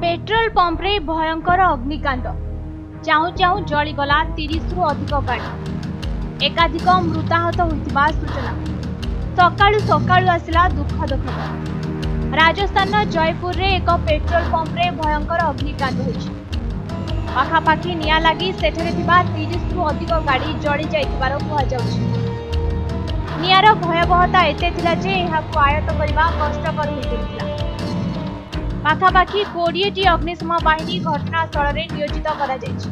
Petrol pump रे भयंकर अग्निकांड चाहू चाहू जलीगला 30 रु अधिक गाड़ी एकाधिक मृताहत होइतिबा सूचना सकाळु सकाळु आसिला दुखद खबर। राजस्थान जयपुर रे एक पेट्रोल पंप रे भयंकर अग्निकांड होइछि। पाखापाखि निया लागी सेठरे थिबा 30 रु अधिक गाड़ी जली जाइतिबार कुहा जाउछि। नियार भयावहता एते थिला जे एहाकु आयत्त करिबा कष्टकर होई पड़िथिला। पाखापाखि 20टी अग्निशम बाहिनी घटनास्थल में नियोजित करा जायछि।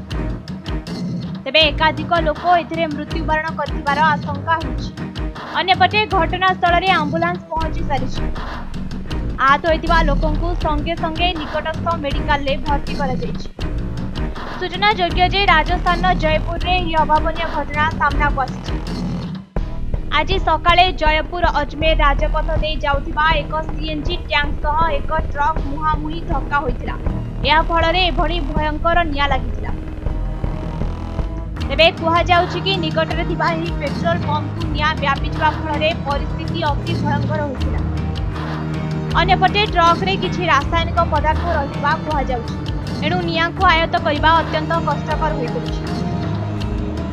तेबे एकाधिक लोक एथिरे मृत्युवरण करथिबार आशंका होछि। अन्यपटे घटनास्थल में आंबुलांस पहुंची सारिछि। आहत होइतिबा लोकंकु संगे संगे निकटस्थ मेडिकल में भर्ती करा जायछि। सूचना योग्य जे राजस्थान जयपुर रे ही अभावनीय घटना सामना को आसिछि। आज सकाळे जयपुर अजमेर राजपथ दे जाउथिबा एक सीएनजी टैंक सह एक ट्रक मुहामुही धक्का होइतिला। या फଳରେ एभଳି भयंकर निया लागितिला। तेबे कुहा जाउछि कि निकटरे थिबा ही पेट्रोल पंप को निया व्यापी जबा फଳରେ परिस्थिति अति भयंकर होइतिला। अन्यपटे ट्रक रे किछि रासायनिक पदार्थ रहिबा कुहा जाउछि। एणु निया को आयत्त करिबा अत्यंत कष्टकर होई पड़िछि।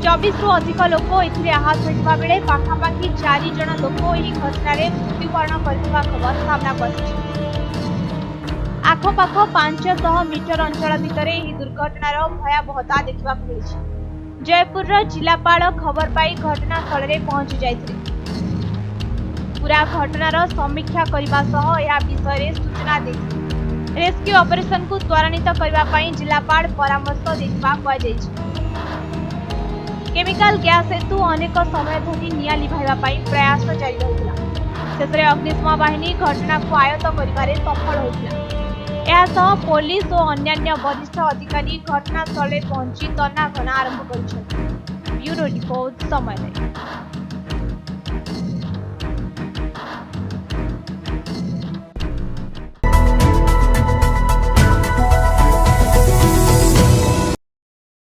24 रु अधिक लोक एथिरे आहत होइतिबा बेले पाखापाखि 4 जण लोक एही घटनारे मृत्युवरण करथिबा खबर सामना करछि। आखपाख 500 मीटर अंचल भितर एही दुर्घटनार भयावहता देखिबाक मिलिछि। जयपुर जिलापाल खबर पाई घटनास्थल में पहुंची जाइथिले। पूरा घटनार समीक्षा करबा सह या विषय सूचना दैथिले। रेस्क्यू ऑपरेशन को त्वरान्वित करबा पाई जिलापाल परामर्श दैथिबा कुहा जाइछि। केमिकल गैस हेतु अनेक समय धरी निया लिभाइबा प्रयास जारी रहिला। शेषरे अग्निशम बाहिनी घटना को आयत्त करिबारे सफल होइतिला। एहासह पुलिस और अन्यान्य वरिष्ठ अधिकारी घटनास्थल में पहुंची तनाघना आरंभ करिछन्ति। ब्यूरो रिपोर्ट समय।